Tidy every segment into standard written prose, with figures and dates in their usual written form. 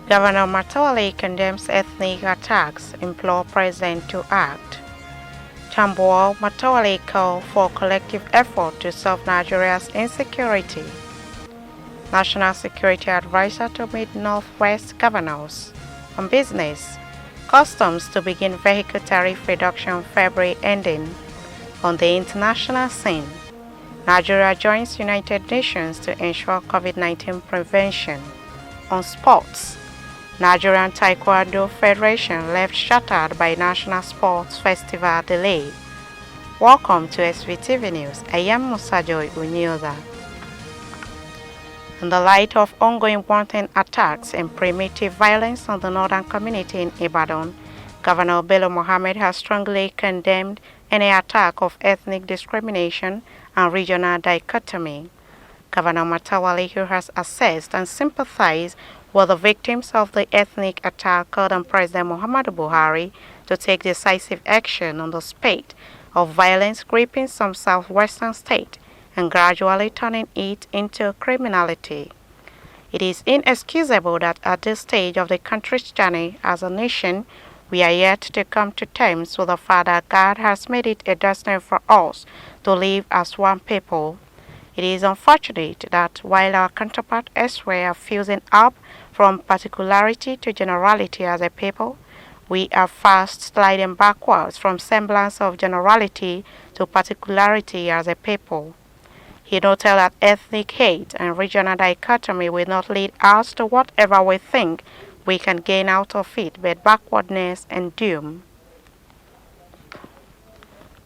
Governor Matawale condemns ethnic attacks, implores President to act. Tambuwal Matawale call for collective effort to solve Nigeria's insecurity. National Security Advisor to meet Northwest governors. On business, customs to begin vehicle tariff reduction February ending. On the international scene, Nigeria joins United Nations to ensure COVID-19 prevention. On sports, Nigerian Taekwondo Federation left shattered by National Sports Festival delay. Welcome to Svtv News. I am Musajoy Unyoza. In the light of ongoing wanton attacks and primitive violence on the northern community in Ibadan, Governor Bello Mohammed has strongly condemned any attack of ethnic discrimination and regional dichotomy. Governor Matawale, who has assessed and sympathized with the victims of the ethnic attack, called on President Muhammadu Buhari to take decisive action on the spate of violence gripping some southwestern states and gradually turning it into criminality. It is inexcusable that at this stage of the country's journey as a nation, we are yet to come to terms with the fact that God has made it a destiny for us to live as one people. It is unfortunate that while our counterparts elsewhere are fusing up from particularity to generality as a people, we are fast sliding backwards from semblance of generality to particularity as a people. He noted that ethnic hate and regional dichotomy will not lead us to whatever we think we can gain out of it but backwardness and doom.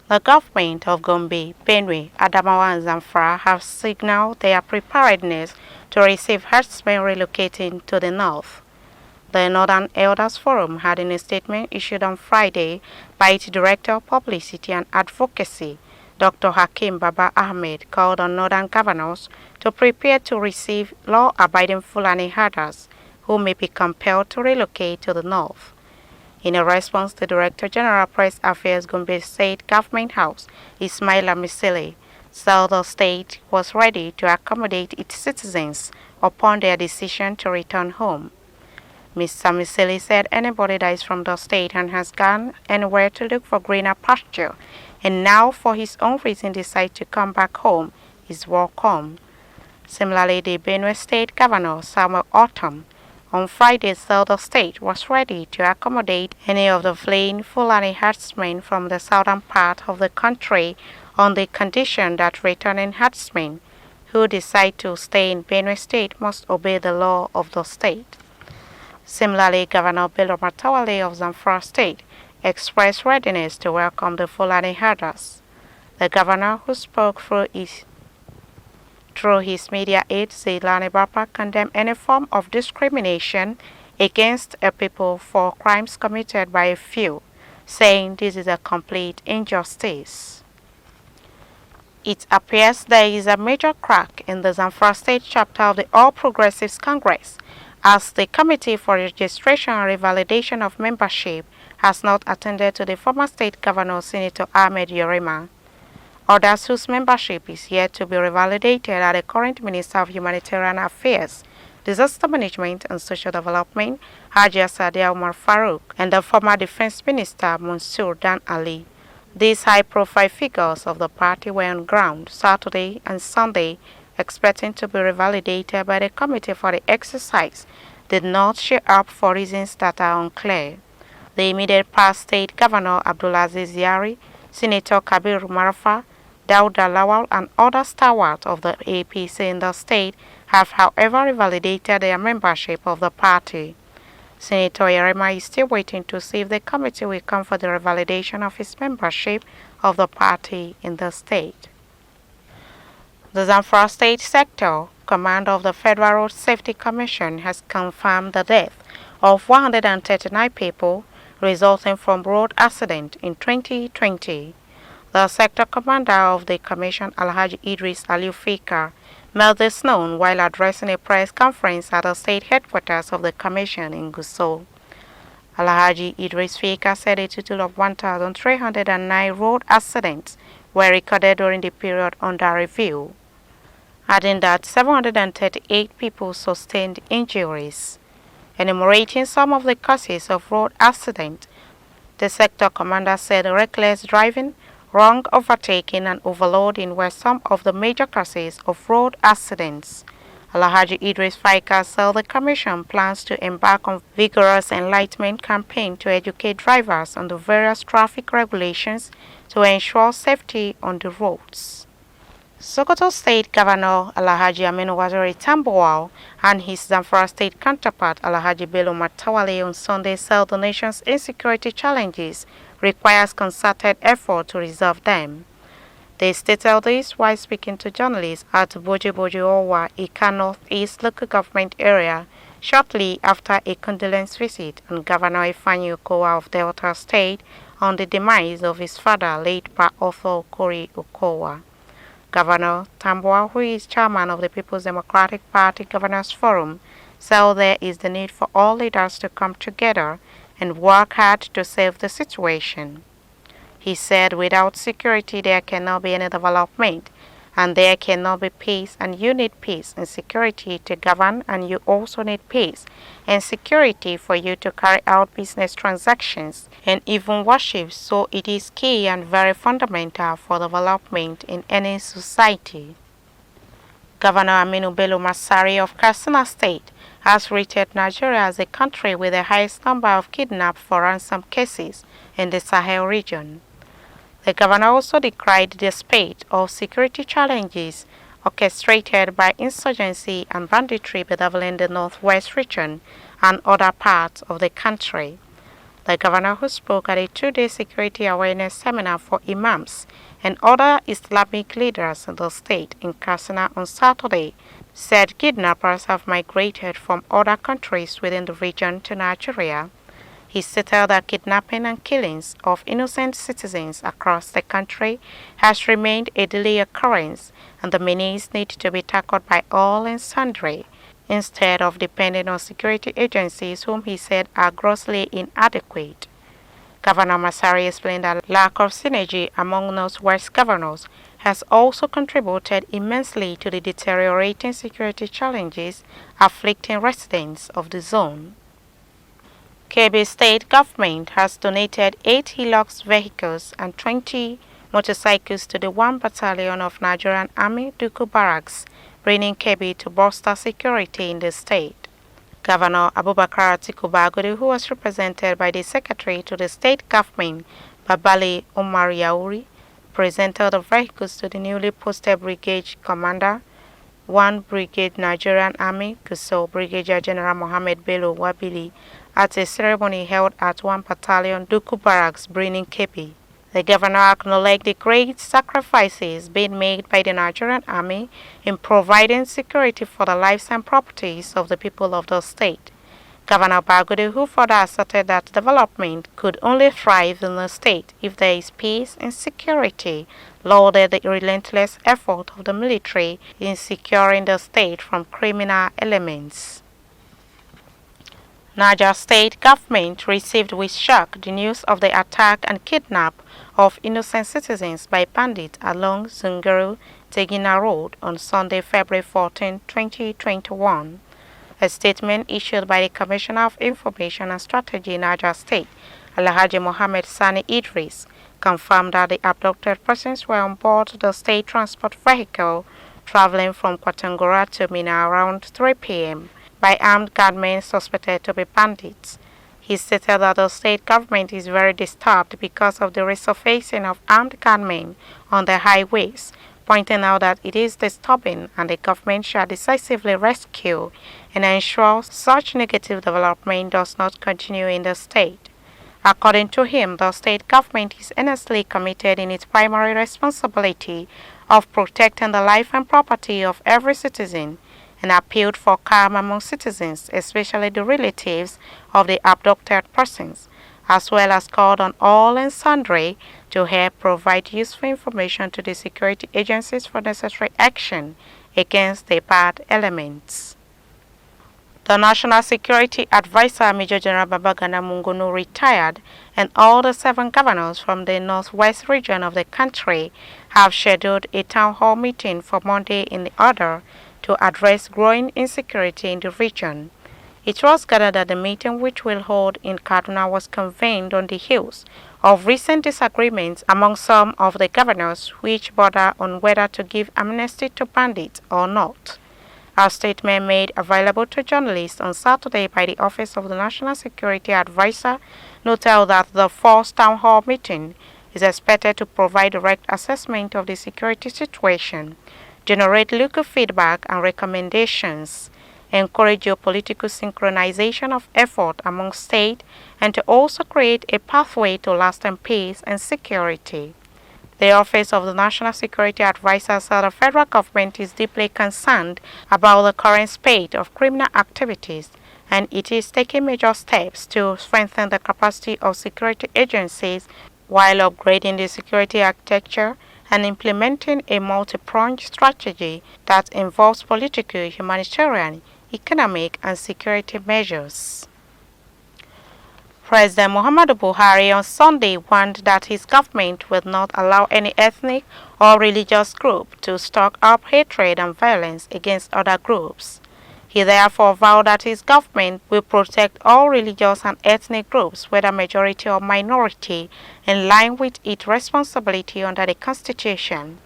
The government of Gombe, Benue, Adamawa and Zamfara have signaled their preparedness to receive herdsmen relocating to the north. The Northern Elders Forum had in a statement issued on Friday by its Director of Publicity and Advocacy, Dr. Hakim Baba Ahmed, called on northern governors to prepare to receive law-abiding Fulani herders who may be compelled to relocate to the north. In a response, the Director General Press Affairs Gombe State Government House, Ismaila Misili, said the state was ready to accommodate its citizens upon their decision to return home. Mr. Misili said anybody that is from the state and has gone anywhere to look for greener pasture and now for his own reason decide to come back home is welcome. Similarly, the Benue State Governor Samuel Autumn on Friday said the state was ready to accommodate any of the fleeing Fulani herdsmen from the southern part of the country on the condition that returning herdsmen who decide to stay in Benue State must obey the law of the state. Similarly, Governor Bello Matawale of Zamfara State expressed readiness to welcome the Fulani herders. The governor, who spoke through his media aide, Zailani Bapa, condemned any form of discrimination against a people for crimes committed by a few, saying this is a complete injustice. It appears there is a major crack in the Zamfara State chapter of the All Progressives Congress, as the Committee for Registration and Revalidation of Membership has not attended to the former state governor, Senator Ahmed Yorima. Others whose membership is yet to be revalidated are the current Minister of Humanitarian Affairs, Disaster Management and Social Development, Hajia Sadia Umar Farouk, and the former Defense Minister, Mansour Dan Ali. These high-profile figures of the party were on ground Saturday and Sunday, expecting to be revalidated by the Committee for the exercise, did not show up for reasons that are unclear. The immediate past state governor Abdulaziz Yari, Senator Kabir Marafa, Dauda Lawal and other stalwarts of the APC in the state have however revalidated their membership of the party. Senator Yerema is still waiting to see if the committee will come for the revalidation of his membership of the party in the state. The Zamfara State Sector Command of the Federal Road Safety Commission has confirmed the death of 139 people resulting from road accident in 2020. The sector commander of the commission, Alhaji Idris Aliu Fikar, made this known while addressing a press conference at the state headquarters of the commission in Gusau. Alhaji Idris Fikar said a total of 1,309 road accidents were recorded during the period under review, adding that 738 people sustained injuries. Enumerating some of the causes of road accidents, the sector commander said reckless driving, wrong overtaking and overloading were some of the major causes of road accidents. Alhaji Idris Faika said the Commission plans to embark on vigorous enlightenment campaign to educate drivers on the various traffic regulations to ensure safety on the roads. Sokoto State Governor Alhaji Aminu Waziri Tambuwal and his Zamfara State counterpart Alhaji Bello Matawale on Sunday said the nation's insecurity challenges requires concerted effort to resolve them. They stated this while speaking to journalists at Boji Owa, Ika Northeast local government area, shortly after a condolence visit on Governor Ifeanyi Okowa of Delta State on the demise of his father, late Pa Arthur Okori Okowa. Governor Tambuwal, who is chairman of the People's Democratic Party Governors Forum, said there is the need for all leaders to come together and work hard to save the situation. He said without security there cannot be any development, and there cannot be peace, and you need peace and security to govern, and you also need peace and security for you to carry out business transactions and even worship, so it is key and very fundamental for development in any society. Governor Aminu Bello Masari of Katsina State has rated Nigeria as the country with the highest number of kidnapped for ransom cases in the Sahel region. The governor also decried the spate of security challenges orchestrated by insurgency and banditry bedeviling the northwest region and other parts of the country. The governor, who spoke at a two-day security awareness seminar for imams and other Islamic leaders in the state in Katsina on Saturday, said kidnappers have migrated from other countries within the region to Nigeria. He stated that kidnapping and killings of innocent citizens across the country has remained a daily occurrence, and the menace needs to be tackled by all and sundry, instead of depending on security agencies whom he said are grossly inadequate. Governor Masari explained that lack of synergy among Northwest governors has also contributed immensely to the deteriorating security challenges afflicting residents of the zone. Kebbi State Government has donated 8 Hilux vehicles and 20 motorcycles to the 1 Battalion of Nigerian Army Duku Barracks, bringing Kebbi to bolster security in the state. Governor Abubakar Atiku Bagudu, who was represented by the Secretary to the State Government, Babali Omar Yauri, presented the vehicles to the newly posted Brigade Commander, 1 Brigade Nigerian Army, Gusau Brigadier General Mohammed Bello Wabili, at a ceremony held at 1 Battalion Duku Barracks, Brenin Kebbi. The governor acknowledged the great sacrifices being made by the Nigerian Army in providing security for the lives and properties of the people of the state. Governor Bagudu, who further asserted that development could only thrive in the state if there is peace and security, lauded the relentless effort of the military in securing the state from criminal elements. Niger State government received with shock the news of the attack and kidnap of innocent citizens by bandits along Zungeru-Tegina Road on Sunday, February 14, 2021. A statement issued by the Commissioner of Information and Strategy in Niger State, Alhaji Mohammed Sani Idris, confirmed that the abducted persons were on board the state transport vehicle traveling from Kwatangora to Mina around 3 p.m. by armed gunmen suspected to be bandits. He stated that the state government is very disturbed because of the resurfacing of armed gunmen on the highways, pointing out that it is disturbing and the government shall decisively rescue and ensure such negative development does not continue in the state. According to him, the state government is earnestly committed in its primary responsibility of protecting the life and property of every citizen, and appealed for calm among citizens, especially the relatives of the abducted persons, as well as called on all and sundry to help provide useful information to the security agencies for necessary action against the bad elements. The National Security Advisor, Major General Babagana Mungunu, retired, and all the 7 governors from the northwest region of the country have scheduled a town hall meeting for Monday in order to address growing insecurity in the region. It was gathered that the meeting, which will hold in Kaduna, was convened on the heels of recent disagreements among some of the governors, which border on whether to give amnesty to bandits or not. A statement made available to journalists on Saturday by the Office of the National Security Advisor noted that the first town hall meeting is expected to provide direct assessment of the security situation, generate local feedback and recommendations, encourage geopolitical synchronization of effort among states, and to also create a pathway to lasting peace and security. The Office of the National Security Advisor said the federal government is deeply concerned about the current spate of criminal activities, and it is taking major steps to strengthen the capacity of security agencies while upgrading the security architecture and implementing a multi-pronged strategy that involves political, humanitarian, economic, and security measures. President Muhammadu Buhari on Sunday warned that his government will not allow any ethnic or religious group to stoke up hatred and violence against other groups. He therefore vowed that his government will protect all religious and ethnic groups, whether majority or minority, in line with its responsibility under the Constitution.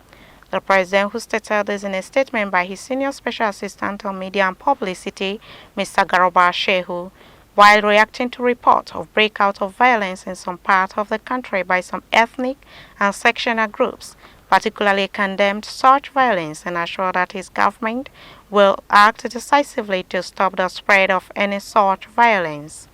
The president, who stated this in a statement by his senior special assistant on media and publicity, Mr. Garoba Shehu, while reacting to reports of breakout of violence in some parts of the country by some ethnic and sectional groups, particularly condemned such violence and assured that his government will act decisively to stop the spread of any such violence.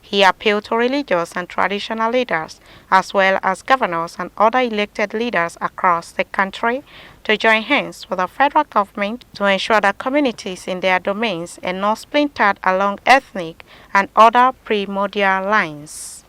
He appealed to religious and traditional leaders, as well as governors and other elected leaders across the country, to join hands with the federal government to ensure that communities in their domains are not splintered along ethnic and other primordial lines.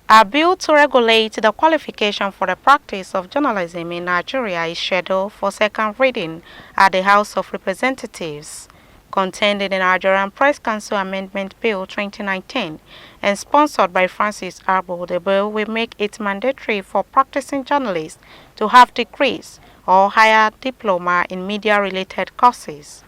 A bill to regulate the qualification for the practice of journalism in Nigeria is scheduled for second reading at the House of Representatives. Contained in the Nigerian Press Council Amendment Bill 2019 and sponsored by Francis Arbo, the bill will make it mandatory for practicing journalists to have degrees or higher diploma in media-related courses.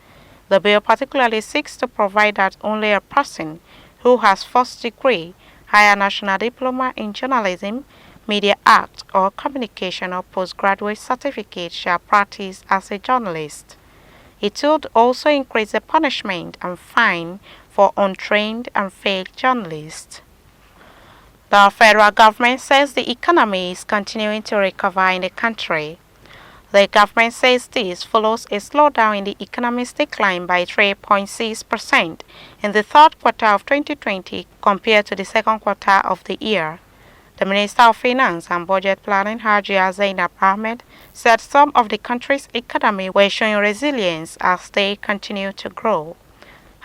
The bill particularly seeks to provide that only a person who has first degree, higher national diploma in journalism, media art, or communication or postgraduate certificate shall practice as a journalist. It would also increase the punishment and fine for untrained and fake journalists. The federal government says the economy is continuing to recover in the country. The government says this follows a slowdown in the economy's decline by 3.6% in the third quarter of 2020 compared to the second quarter of the year. The Minister of Finance and Budget Planning, Hajia Zainab Ahmed, said some of the country's economy were showing resilience as they continue to grow.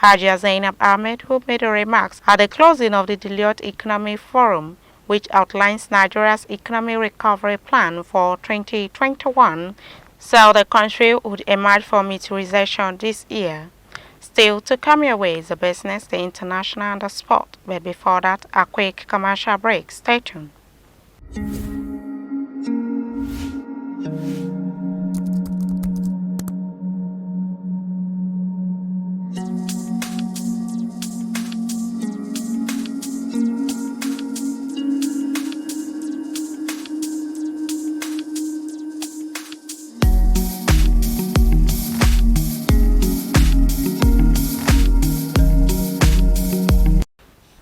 Hajia Zainab Ahmed, who made the remarks at the closing of the Deloitte Economic Forum, which outlines Nigeria's economic recovery plan for 2021, said the country would emerge from its recession this year. Still to come your way is the business, the international, and the sport. But before that, a quick commercial break. Stay tuned.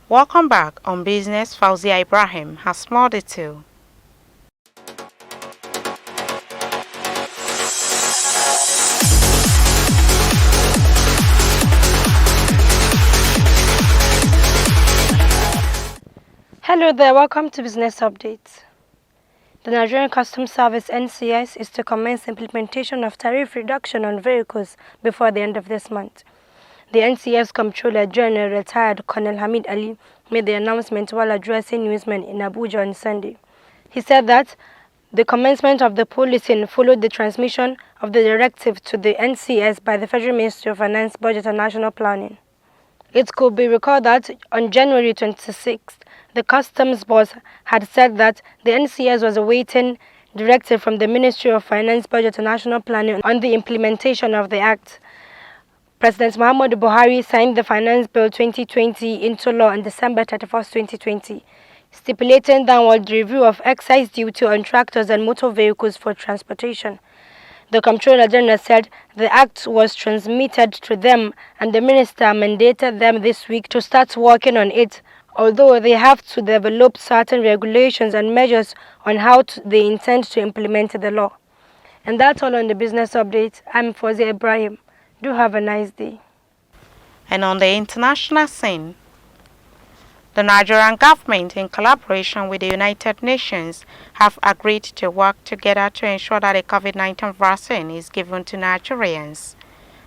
Welcome back on Business. Fauzia Ibrahim has more detail. Hello there, welcome to Business Updates. The Nigerian Customs Service NCS is to commence implementation of tariff reduction on vehicles before the end of this month. The NCS Comptroller General, retired Colonel Hamid Ali, made the announcement while addressing newsmen in Abuja on Sunday. He said that the commencement of the policing followed the transmission of the directive to the NCS by the Federal Ministry of Finance, Budget and National Planning. It could be recalled that on January 26th, the Customs Boss had said that the NCS was awaiting directive from the Ministry of Finance, Budget and National Planning on the implementation of the Act. President Muhammadu Buhari signed the Finance Bill 2020 into law on December 31, 2020, stipulating downward review of excise duty on tractors and motor vehicles for transportation. The Comptroller General said the act was transmitted to them and the minister mandated them this week to start working on it, although they have to develop certain regulations and measures on how they intend to implement the law. And that's all on the business update. I'm Fawzi Ibrahim. Do have a nice day. And on the international scene, the Nigerian government, in collaboration with the United Nations, have agreed to work together to ensure that a COVID-19 vaccine is given to Nigerians.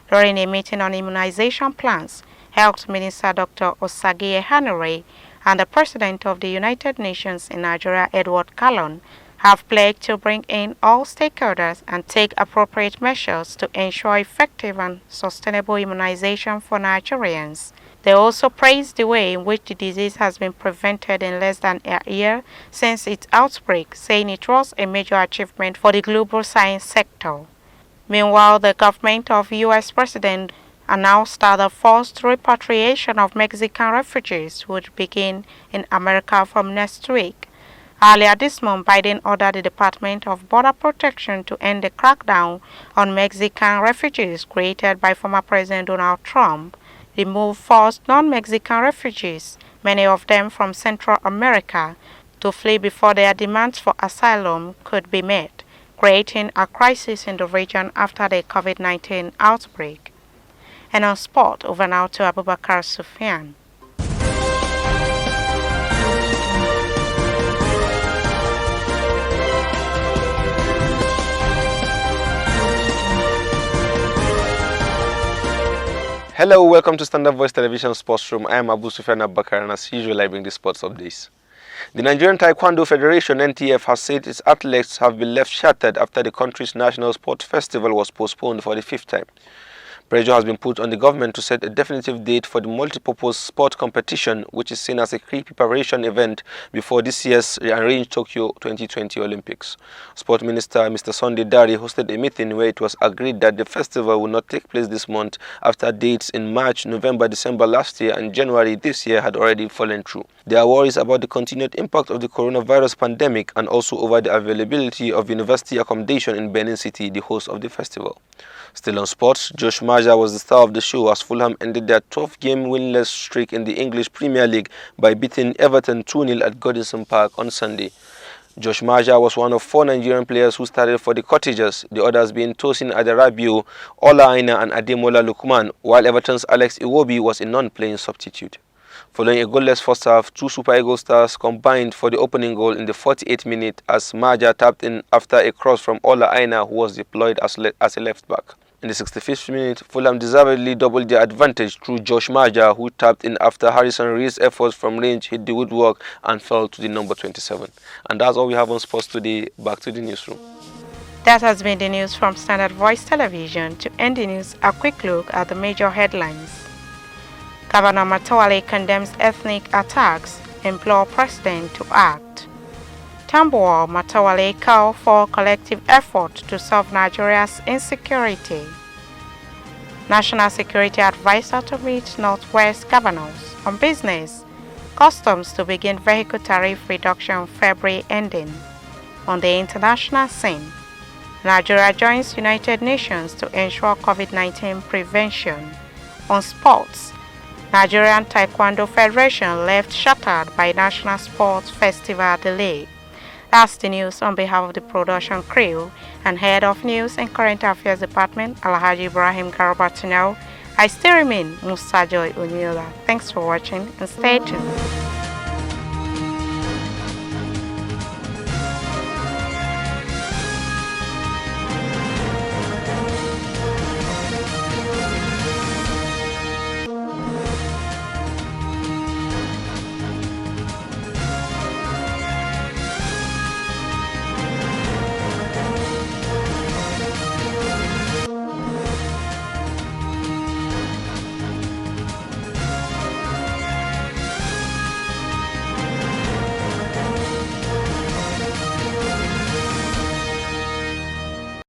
During a meeting on immunization plans, Health Minister Dr. Osagie Hanure and the President of the United Nations in Nigeria, Edward Callon, have pledged to bring in all stakeholders and take appropriate measures to ensure effective and sustainable immunization for Nigerians. They also praised the way in which the disease has been prevented in less than a year since its outbreak, saying it was a major achievement for the global science sector. Meanwhile, the government of U.S. President announced that the forced repatriation of Mexican refugees would begin in America from next week. Earlier this month, Biden ordered the Department of Border Protection to end the crackdown on Mexican refugees created by former President Donald Trump. The move forced non-Mexican refugees, many of them from Central America, to flee before their demands for asylum could be met, creating a crisis in the region after the COVID-19 outbreak. And on sport, over now to Abubakar Sufyan. Hello, welcome to Standard Voice Television Sports Room. I am Abu Sufyan Abubakar, and as usual, I bring the sports updates. The Nigerian Taekwondo Federation (NTF) has said its athletes have been left shattered after the country's national sport festival was postponed for the fifth time. Pressure has been put on the government to set a definitive date for the multipurpose sport competition, which is seen as a key preparation event before this year's arranged Tokyo 2020 Olympics. Sport Minister Mr. Sunday Dare hosted a meeting where it was agreed that the festival will not take place this month after dates in March, November, December last year and January this year had already fallen through. There are worries about the continued impact of the coronavirus pandemic and also over the availability of university accommodation in Benin City, the host of the festival. Still on sports, Josh Maja was the star of the show as Fulham ended their 12-game winless streak in the English Premier League by beating Everton 2-0 at Goodison Park on Sunday. Josh Maja was one of 4 Nigerian players who started for the Cottagers, the others being Tosin Adarabio, Ola Aina and Ademola Lukman, while Everton's Alex Iwobi was a non-playing substitute. Following a goalless first half, 2 Super Eagles stars combined for the opening goal in the 48th minute as Maja tapped in after a cross from Ola Aina, who was deployed as a left-back. In the 65th minute, Fulham deservedly doubled their advantage through Josh Maja, who tapped in after Harrison Reed's efforts from range hit the woodwork and fell to the number 27. And that's all we have on sports today. Back to the newsroom. That has been the news from Standard Voice Television. To end the news, a quick look at the major headlines. Governor Matawale condemns ethnic attacks, implore President to act. Tambuwal Matawale call for collective effort to solve Nigeria's insecurity. National Security Advisor to meet Northwest governors on business. Customs to begin vehicle tariff reduction February ending. On the international scene, Nigeria joins United Nations to ensure COVID-19 prevention. On sports, Nigerian Taekwondo Federation left shattered by National Sports Festival delay. That's the news on behalf of the production crew and Head of News and Current Affairs Department, Alhaji Ibrahim Garabatino. I still remain Musa Joy Uniola. Thanks for watching and stay tuned.